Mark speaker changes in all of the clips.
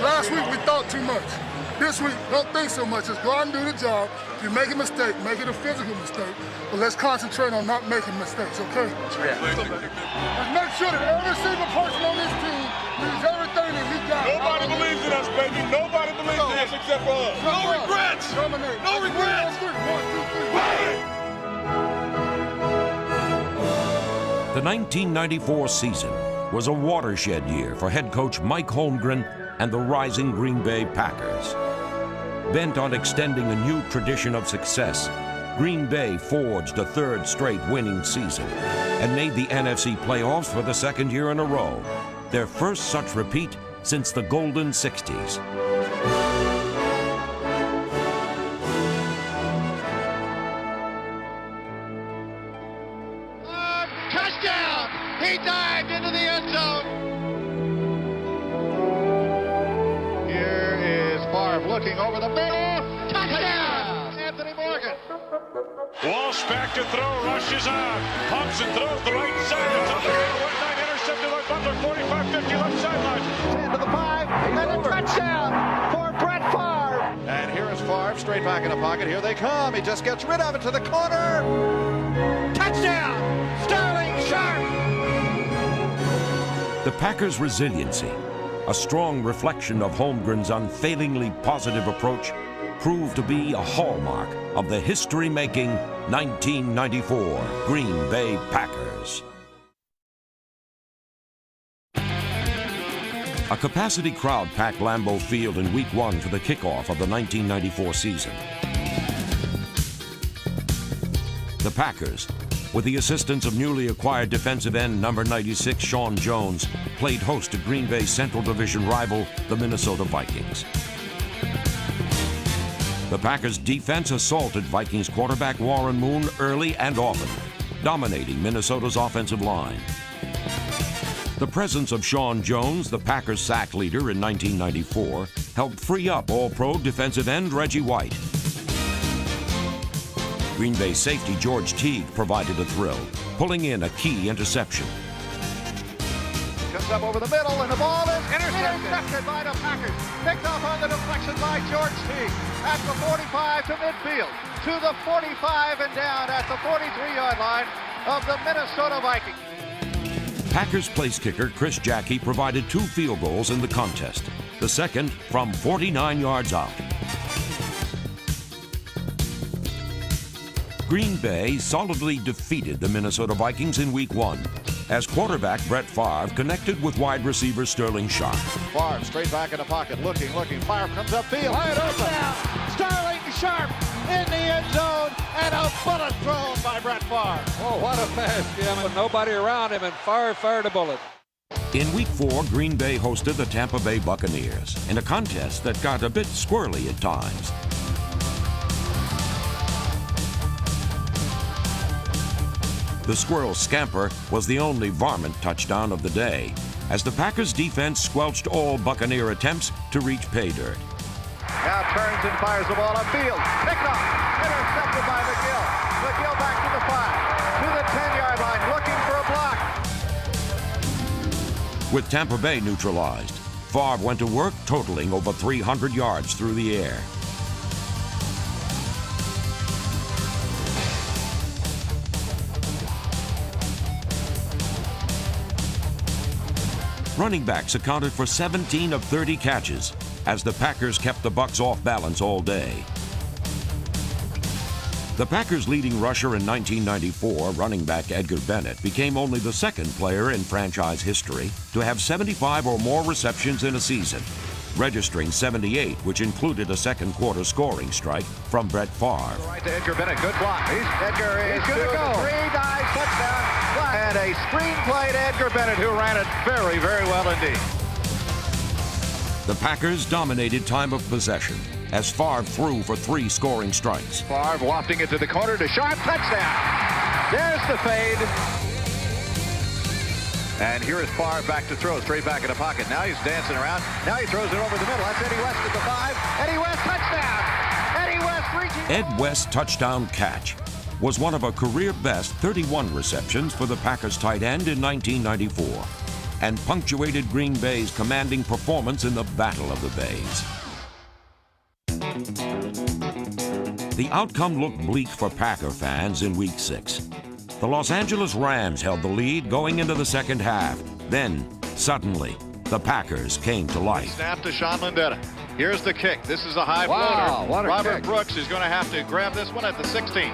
Speaker 1: Last week we thought too much. This week, don't think so much. Just go out and do the job. If you make a mistake, make it a physical mistake. But let's concentrate on not making mistakes, okay? Yeah. Let's make sure that every single person on this team does everything that he got.
Speaker 2: Nobody believes in us, baby. Nobody believes in us except for us. No regrets.
Speaker 1: Dominate.
Speaker 2: No regrets.
Speaker 1: 1, 2, 3.
Speaker 3: The 1994 season was a watershed year for head coach Mike Holmgren and the rising Green Bay Packers. Bent on extending a new tradition of success, Green Bay forged a third straight winning season and made the NFC playoffs for the second year in a row, their first such repeat since the Golden 60s.
Speaker 4: Touchdown! He dived into the end zone. Here is Favre looking over the middle. Touchdown! Anthony Morgan.
Speaker 2: Walsh back to throw, rushes on, pumps and throws the right side. It's on the right line, intercepted by Butler, 45-50 left sideline.
Speaker 4: 10 to the 5, and a touchdown for Brett Favre. And here is Favre, straight back in the pocket. Here they come. He just gets rid of it to the corner. Touchdown! Sterling Sharp!
Speaker 3: The Packers' resiliency, a strong reflection of Holmgren's unfailingly positive approach, proved to be a hallmark of the history-making 1994 Green Bay Packers. A capacity crowd packed Lambeau Field in Week 1 for the kickoff of the 1994 season. The Packers, with the assistance of newly acquired defensive end number 96 Sean Jones, played host to Green Bay's Central Division rival, the Minnesota Vikings. The Packers' defense assaulted Vikings quarterback Warren Moon early and often, dominating Minnesota's offensive line. The presence of Sean Jones, the Packers' sack leader in 1994, helped free up All-Pro defensive end Reggie White. Green Bay safety George Teague provided a thrill, pulling in a key interception.
Speaker 4: Comes up over the middle, and the ball is intercepted by the Packers. Picked off on the deflection by George Teague at the 45 to midfield, to the 45 and down at the 43-yard line of the Minnesota Vikings.
Speaker 3: Packers place kicker Chris Jackie provided 2 field goals in the contest, the second from 49 yards out. Green Bay solidly defeated the Minnesota Vikings in Week 1 as quarterback Brett Favre connected with wide receiver Sterling Sharp.
Speaker 4: Favre straight back in the pocket, looking. Favre comes upfield. Wide open. Sterling Sharp in the end zone, and a bullet thrown by Brett Favre.
Speaker 5: Oh, what a pass, Jim. With nobody around him, and Favre fired a bullet.
Speaker 3: In Week 4, Green Bay hosted the Tampa Bay Buccaneers in a contest that got a bit squirrely at times. The squirrel scamper was the only varmint touchdown of the day, as the Packers' defense squelched all Buccaneer attempts to reach pay dirt.
Speaker 4: Now turns and fires the ball upfield. Picked off. Intercepted by McGill. McGill back to the 5. To the 10-yard line, looking for a block.
Speaker 3: With Tampa Bay neutralized, Favre went to work totaling over 300 yards through the air. Running backs accounted for 17 of 30 catches as the Packers kept the Bucs off balance all day. The Packers' leading rusher in 1994, running back Edgar Bennett, became only the second player in franchise history to have 75 or more receptions in a season, registering 78, which included a second-quarter scoring strike from Brett Favre.
Speaker 4: Right to Edgar Bennett, good block. Edgar is going to go. 3 dives, touchdown. And a screen play to Edgar Bennett, who ran it very, very well indeed.
Speaker 3: The Packers dominated time of possession as Favre threw for 3 scoring strikes.
Speaker 4: Favre wafting it to the corner to Sharp, touchdown. There's the fade. And here is Favre back to throw, straight back in the pocket. Now he's dancing around. Now he throws it over the middle. That's Eddie West at the 5. Eddie West, touchdown. Eddie West reaching
Speaker 3: Ed West's touchdown catch was one of a career-best 31 receptions for the Packers tight end in 1994 and punctuated Green Bay's commanding performance in the Battle of the Bays. The outcome looked bleak for Packer fans in Week 6. The Los Angeles Rams held the lead going into the second half. Then, suddenly, the Packers came to life.
Speaker 4: Snap to Sean Lindetta. Here's the kick. This is a high
Speaker 5: Wow,
Speaker 4: floater.
Speaker 5: what a
Speaker 4: Robert
Speaker 5: kick.
Speaker 4: Brooks is going to have to grab this one at the 16.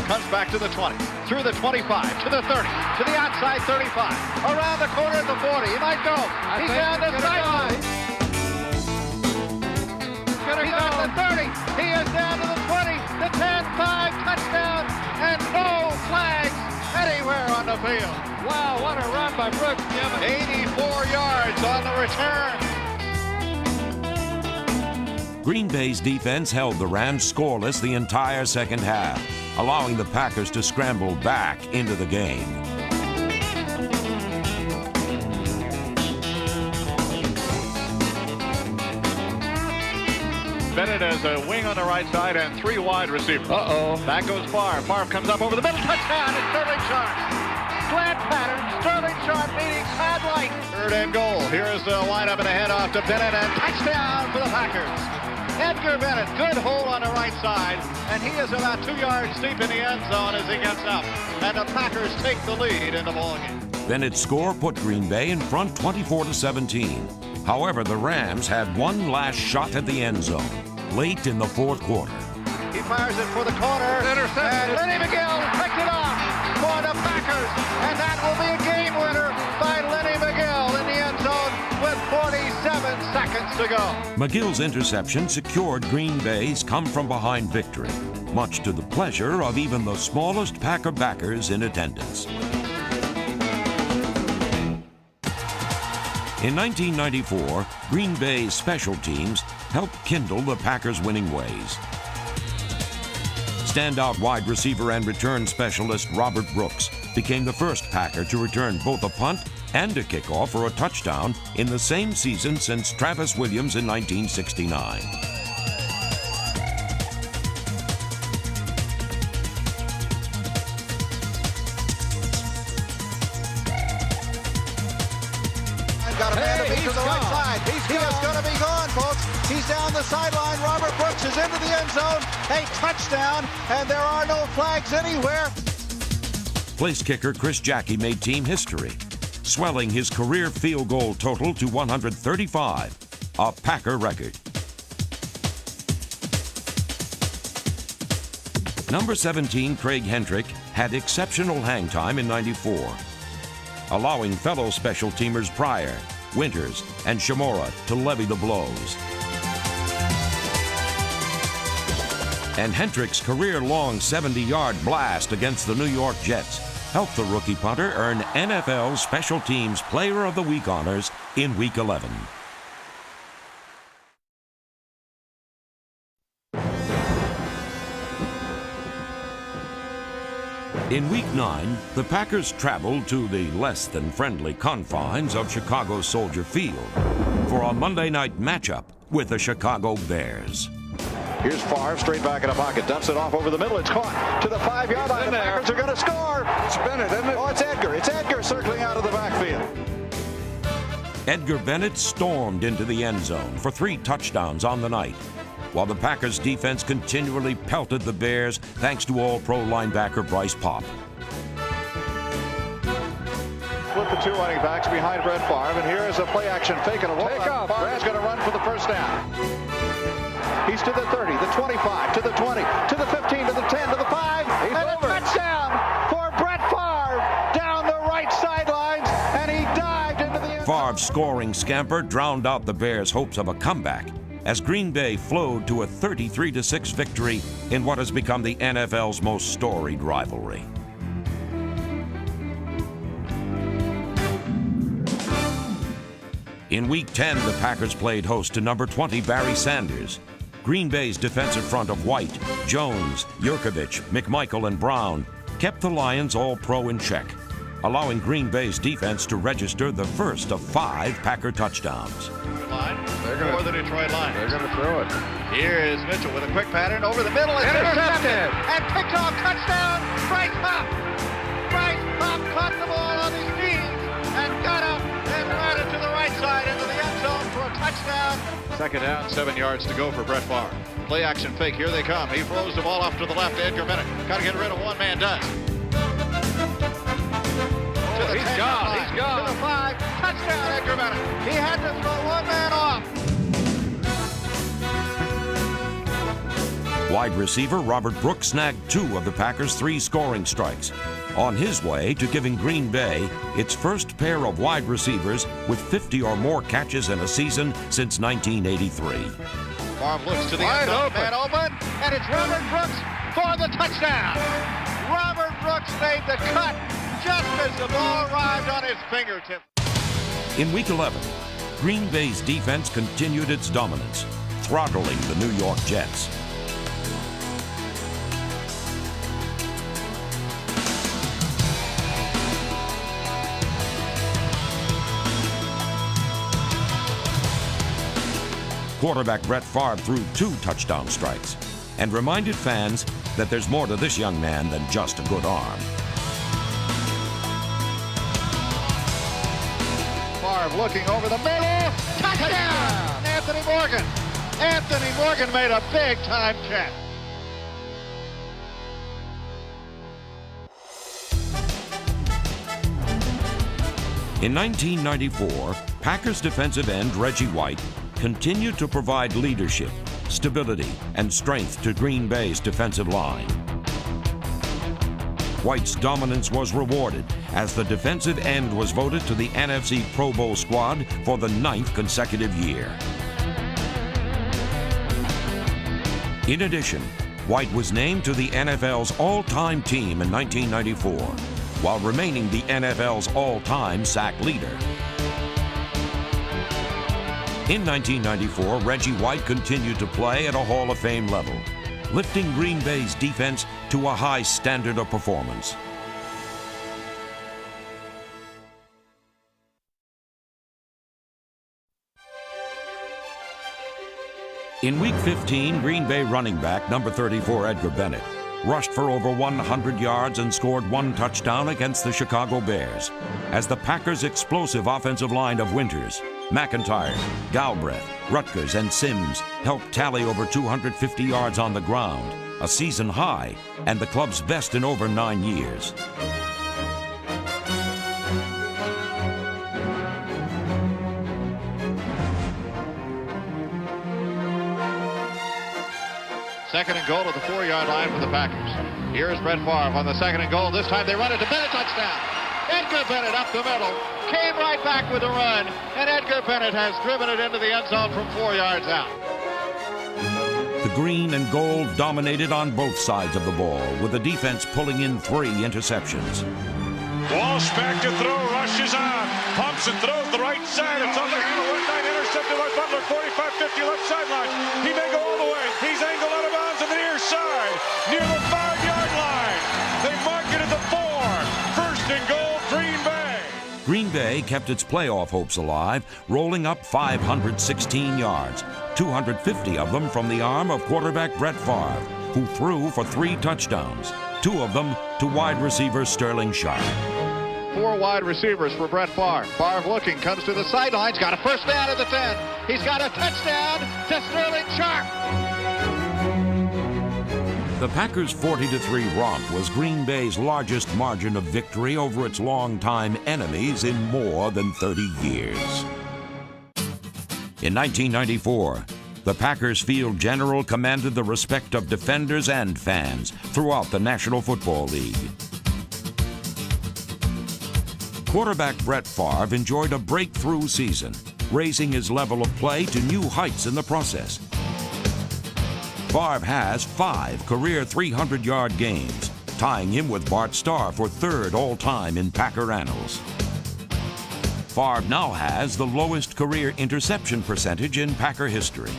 Speaker 4: Comes back to the 20, through the 25, to the 30, to the outside 35, around the corner at the 40. He might go. He's down the sideline. He's at the 30. He is down to the 20, the 10, 5, touchdown, and no flags anywhere on the field.
Speaker 5: Wow, what a run by Brooks, Jim.
Speaker 4: 84 yards on the return.
Speaker 3: Green Bay's defense held the Rams scoreless the entire second half, allowing the Packers to scramble back into the game.
Speaker 4: Bennett as a wing on the right side and 3 wide receivers. Back goes Favre. Favre comes up over the middle. Touchdown. It's Sterling Sharp. Slant pattern. Sterling Sharp meeting Todd Light. 3rd and goal. Here's the lineup and a head off to Bennett and touchdown for the Packers. Edgar Bennett, good hole on the right side, and he is about 2 yards deep in the end zone as he gets up. And the Packers take the lead in the ballgame.
Speaker 3: Bennett's score put Green Bay in front 24-17. However, the Rams had one last shot at the end zone, late in the fourth quarter.
Speaker 4: He fires it for the corner.
Speaker 5: Intercepted.
Speaker 4: And Lenny McGill picked it off for the Packers. And that will be a game winner by Lenny McGill in the end zone with 47 seconds to go.
Speaker 3: McGill's interception secured Green Bay's come-from-behind victory, much to the pleasure of even the smallest Packer backers in attendance. In 1994, Green Bay's special teams helped kindle the Packers' winning ways. Standout wide receiver and return specialist Robert Brooks became the first Packer to return both a punt and a kickoff for a touchdown in the same season since Travis Williams in 1969.
Speaker 4: Got a man to beat to the right
Speaker 5: gone.
Speaker 4: side. He is going to be gone, folks. He's down the sideline. Robert Brooks is into the end zone. A touchdown, and there are no flags anywhere.
Speaker 3: Place kicker Chris Jackie made team history, swelling his career field goal total to 135, a Packer record. Number 17, Craig Hendrick, had exceptional hang time in '94, allowing fellow special teamers Pryor, Winters, and Shamora to levy the blows. And Hendrick's career-long 70-yard blast against the New York Jets helped the rookie punter earn NFL Special Teams Player of the Week honors in Week 11. In Week 9, the Packers traveled to the less-than-friendly confines of Chicago's Soldier Field for a Monday night matchup with the Chicago Bears.
Speaker 6: Here's Favre, straight back in the pocket, dumps it off over the middle. It's caught to the 5-yard line. The Packers are going to score.
Speaker 5: It's Bennett, isn't it?
Speaker 6: Oh, it's Edgar. It's Edgar circling out of the backfield.
Speaker 3: Edgar Bennett stormed into the end zone for 3 touchdowns on the night, while the Packers' defense continually pelted the Bears thanks to All-Pro linebacker Bryce Popp.
Speaker 6: With the 2 running backs behind Brett Favre, and here is a play-action fake and a roll.
Speaker 5: Take off,
Speaker 6: Favre's going to run for the first down. He's to the 30, the 25, to the 20, to the 15, to the 10, to the 5, and a touchdown for Brett Favre down the right sidelines, and he dived into the end zone.
Speaker 3: Favre's scoring scamper drowned out the Bears' hopes of a comeback as Green Bay flowed to a 33-6 victory in what has become the NFL's most storied rivalry. In Week 10, the Packers played host to number 20 Barry Sanders. Green Bay's defensive front of White, Jones, Yurkovich, McMichael, and Brown kept the Lions All-Pro in check, allowing Green Bay's defense to register the first of 5 Packer touchdowns.
Speaker 4: For the Detroit Lions.
Speaker 5: They're going to throw it.
Speaker 6: Here is Mitchell with a quick pattern over the middle. It's intercepted. And picked off. Touchdown. Bryce Huff. Bryce Huff caught the ball on his knees and got up and ran it to the right side into the end zone for a touchdown. Second down, 7 yards to go for Brett Favre. Play action fake. Here they come. He throws the ball off to the left. Edgar Bennett. Got to get rid of one man. Does. He's gone. He's gone. To the 5. Touchdown, Edgar Bennett. He had to throw one man off.
Speaker 3: Wide receiver Robert Brooks snagged 2 of the Packers' 3 scoring strikes, on his way to giving Green Bay its first pair of wide receivers with 50 or more catches in a season since 1983.
Speaker 6: Favre looks to the end zone, man open, and it's Robert Brooks for the touchdown. Robert Brooks made the cut just as the ball arrived on his fingertip.
Speaker 3: In Week 11, Green Bay's defense continued its dominance, throttling the New York Jets. Quarterback Brett Favre threw 2 touchdown strikes and reminded fans that there's more to this young man than just a good arm.
Speaker 6: Favre looking over the middle. Touchdown! Anthony Morgan. Anthony Morgan made a big-time catch.
Speaker 3: In 1994, Packers defensive end Reggie White continued to provide leadership, stability, and strength to Green Bay's defensive line. White's dominance was rewarded as the defensive end was voted to the NFC Pro Bowl squad for the 9th consecutive year. In addition, White was named to the NFL's all-time team in 1994, while remaining the NFL's all-time sack leader. In 1994, Reggie White continued to play at a Hall of Fame level, lifting Green Bay's defense to a high standard of performance. In Week 15, Green Bay running back number 34 Edgar Bennett rushed for over 100 yards and scored 1 touchdown against the Chicago Bears, as the Packers' explosive offensive line of Winters, McIntyre, Galbraith, Rutgers, and Sims helped tally over 250 yards on the ground, a season high and the club's best in over 9 years.
Speaker 6: Second and goal at the 4-yard line for the Packers. Here's Brett Favre on the second and goal. This time they run it to Bennett. Touchdown. Edgar Bennett up the middle. Came right back with a run. And Edgar Bennett has driven it into the end zone from 4 yards out.
Speaker 3: The green and gold dominated on both sides of the ball, with the defense pulling in 3 interceptions.
Speaker 2: Walsh back to throw, rushes on, pumps and throws the right side. It's on the handle, right side, intercepted by Butler, 45-50 left sideline. He may go all the way. He's angled out of bounds on the near side, near the 5-yard line. They mark it at the 4. First and goal, Green Bay.
Speaker 3: Green Bay kept its playoff hopes alive, rolling up 516 yards, 250 of them from the arm of quarterback Brett Favre, who threw for 3 touchdowns, 2 of them to wide receiver Sterling Sharp.
Speaker 6: 4 wide receivers for Brett Favre. Favre looking, comes to the sidelines, got a first down at the 10. He's got a touchdown to Sterling Sharp.
Speaker 3: The Packers' 40-3 romp was Green Bay's largest margin of victory over its longtime enemies in more than 30 years. In 1994, the Packers field general commanded the respect of defenders and fans throughout the National Football League. Quarterback Brett Favre enjoyed a breakthrough season, raising his level of play to new heights in the process. Favre has 5 career 300-yard games, tying him with Bart Starr for 3rd all-time in Packer annals. Favre now has the lowest career interception percentage in Packer history.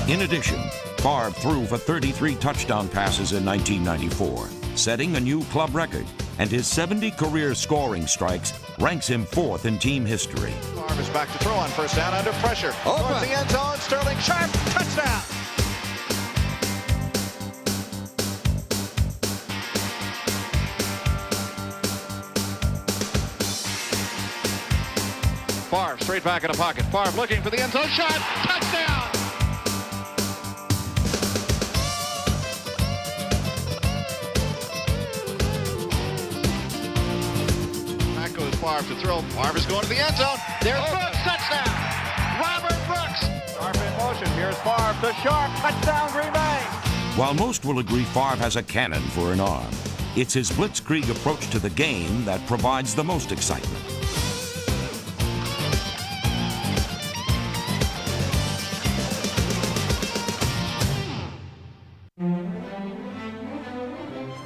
Speaker 3: In addition, Favre threw for 33 touchdown passes in 1994, setting a new club record, and his 70 career scoring strikes ranks him 4th in team history.
Speaker 6: Favre is back to throw on first down under pressure. Towards the end zone, Sterling Sharp, touchdown. Favre straight back in the pocket. Favre looking for the end zone shot. Touchdown! Back goes Favre to throw. Favre is going to the end zone. There's Brooks. Touchdown! Robert Brooks. Sharp in motion. Here's Favre to Sharp. Touchdown, Green Bay.
Speaker 3: While most will agree Favre has a cannon for an arm, it's his blitzkrieg approach to the game that provides the most excitement.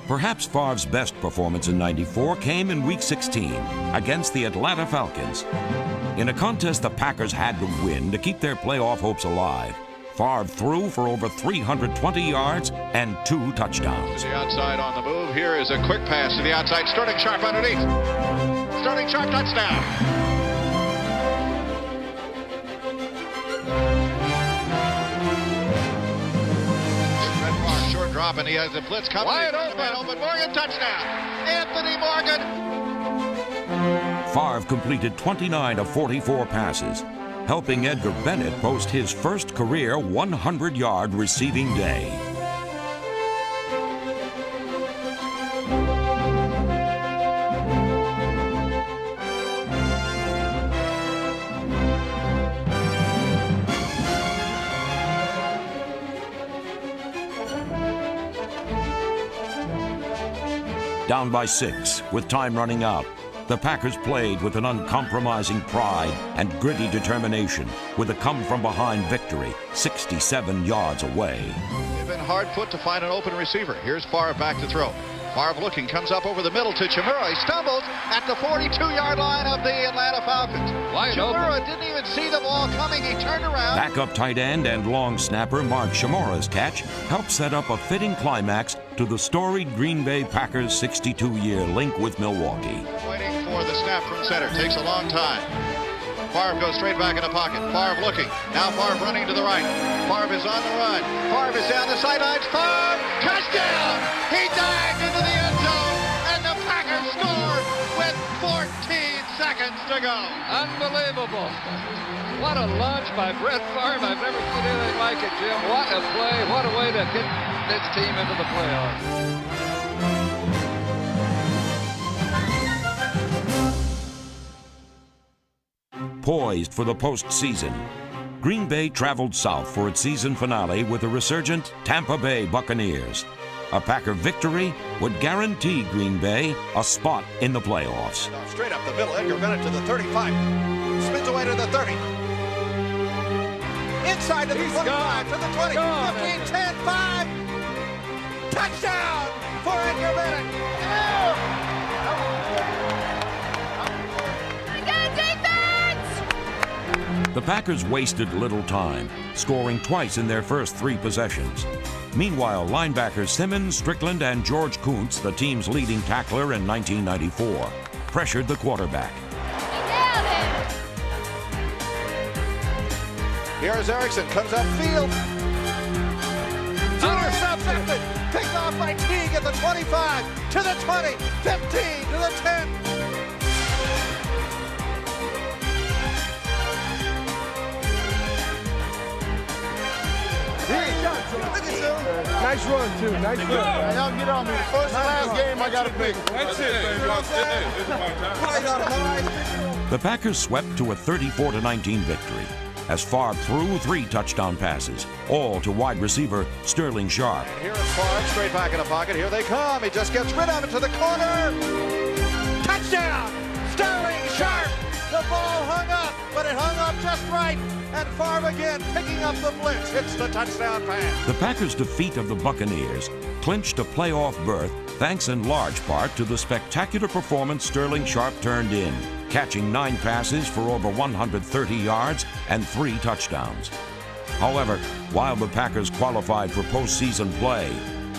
Speaker 3: Perhaps Favre's best performance in '94 came in Week 16 against the Atlanta Falcons. In a contest the Packers had to win to keep their playoff hopes alive, Favre threw for over 320 yards and 2 touchdowns.
Speaker 6: The outside on the move. Here is a quick pass to the outside. Sterling Sharp underneath. Sterling Sharp, touchdown. Drop, and he has a blitz coming. Wide open. Morgan, touchdown. Anthony Morgan.
Speaker 3: Favre completed 29 of 44 passes, helping Edgar Bennett post his first career 100-yard receiving day. Down by 6, with time running out, the Packers played with an uncompromising pride and gritty determination with a come-from-behind victory 67 yards away.
Speaker 6: They've been hard put to find an open receiver. Here's Favre back to throw. Favre looking, comes up over the middle to Chimura. He stumbles at the 42-yard line of the Atlanta Falcons. Chimura didn't even see the ball coming. He turned around.
Speaker 3: Backup tight end and long snapper Mark Chimura's catch helped set up a fitting climax to the storied Green Bay Packers' 62-year link with Milwaukee.
Speaker 6: Waiting for the snap from center. Takes a long time. Favre goes straight back in the pocket. Favre looking. Now Favre running to the right. Favre is on the run. Favre is down the sidelines. Favre, touchdown! He dived into the end zone, and the Packers score with 14 seconds to go.
Speaker 5: Unbelievable. What a launch by Brett Favre. I've never seen anything like it, Jim. What a play. What a way to get this team into the playoffs.
Speaker 3: Poised for the postseason, Green Bay traveled south for its season finale with the resurgent Tampa Bay Buccaneers. A Packer victory would guarantee Green Bay a spot in the playoffs.
Speaker 6: Straight up the middle, Edgar Bennett to the 35. Spins away to the 30. Inside to the 25, to the 20, 15, 10, 5. Touchdown for Edgar Bennett.
Speaker 3: The Packers wasted little time, scoring twice in their first 3 possessions. Meanwhile, linebackers Simmons, Strickland, and George Kuntz, the team's leading tackler in 1994, pressured the quarterback.
Speaker 6: Here's Erickson, comes upfield. Intercepted. Picked off by Teague at the 25, to the 20, 15, to the 10.
Speaker 7: Nice run, too. Nice run. Y'all get on me. First and last game, I got to pick. That's it, baby.
Speaker 3: The Packers swept to a 34-19 victory as Favre threw 3 touchdown passes, all to wide receiver Sterling Sharp.
Speaker 6: And here is Favre, straight back in the pocket. Here they come. He just gets rid of it to the corner. Touchdown! Sterling Sharp! The ball hung up, but it hung up just right. And Favre again picking up the blitz. Hits the touchdown pass.
Speaker 3: The Packers' defeat of the Buccaneers clinched a playoff berth thanks in large part to the spectacular performance Sterling Sharp turned in, catching 9 passes for over 130 yards and 3 touchdowns. However, while the Packers qualified for postseason play,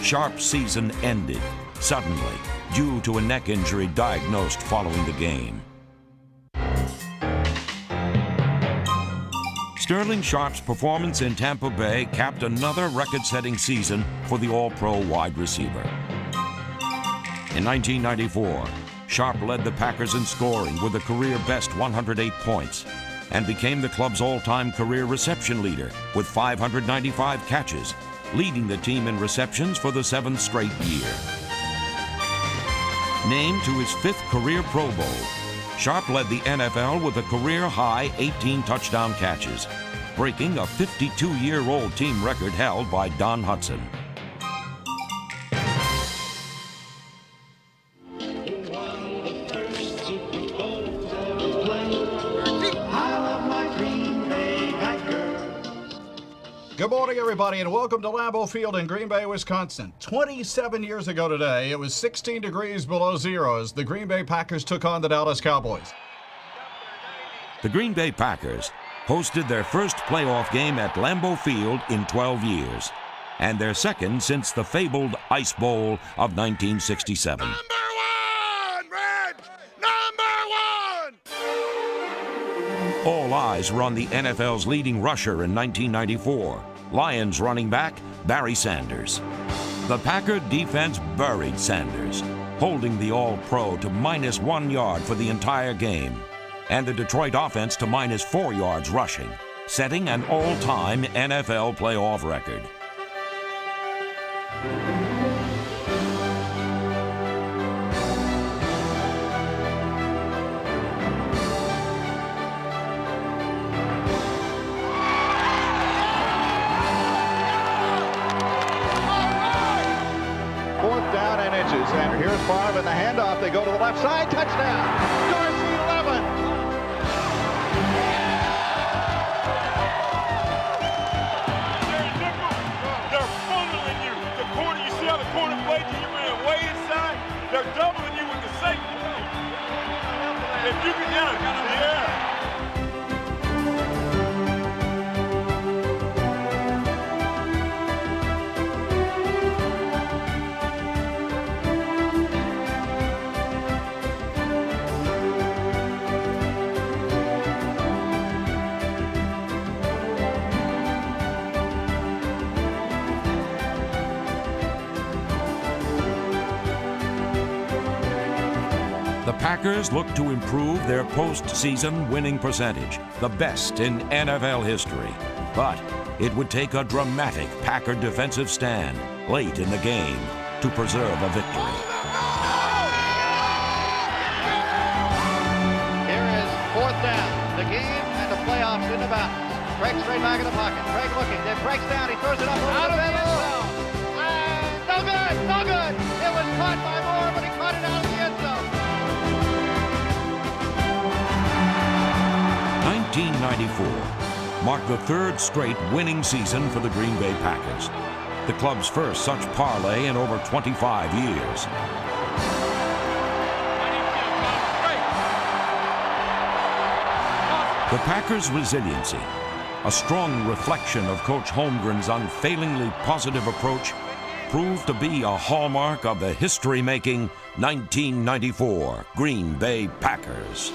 Speaker 3: Sharp's season ended suddenly due to a neck injury diagnosed following the game. Sterling Sharpe's performance in Tampa Bay capped another record-setting season for the All-Pro wide receiver. In 1994, Sharpe led the Packers in scoring with a career-best 108 points and became the club's all-time career reception leader with 595 catches, leading the team in receptions for the 7th straight year. Named to his 5th career Pro Bowl, Sharpe led the NFL with a career-high 18 touchdown catches, breaking a 52-year-old team record held by Don Hutson.
Speaker 6: Good morning, everybody, and welcome to Lambeau Field in Green Bay, Wisconsin. 27 years ago today, it was 16 degrees below zero as the Green Bay Packers took on the Dallas Cowboys.
Speaker 3: The Green Bay Packers hosted their first playoff game at Lambeau Field in 12 years, and their second since the fabled Ice Bowl of 1967.
Speaker 7: Number one, Red! Number one!
Speaker 3: All eyes were on the NFL's leading rusher in 1994, Lions running back Barry Sanders. The Packer defense buried Sanders, holding the All-Pro to -1 yard for the entire game, and the Detroit offense to -4 yards rushing, setting an all-time NFL playoff record.
Speaker 6: And here's Favre in the handoff. They go to the left side. Touchdown. Dorsey 11.
Speaker 2: They're funneling you. The corner, you see how the corner played you? You ran way inside. They're doubling you with the safety. If you can get it, yeah.
Speaker 3: The Packers look to improve their postseason winning percentage, the best in NFL history. But it would take a dramatic Packer defensive stand late in the game to preserve a victory.
Speaker 4: Here is 4th down. The game and the playoffs in the balance. Craig straight back in the pocket. Craig looking. Then breaks down. He throws it up over the end zone. And no good. No good. It was caught by Moore, but he caught it out of the end zone.
Speaker 3: 1994 marked the 3rd straight winning season for the Green Bay Packers, the club's first such parlay in over 25 years. The Packers' resiliency, a strong reflection of Coach Holmgren's unfailingly positive approach, proved to be a hallmark of the history-making 1994 Green Bay Packers.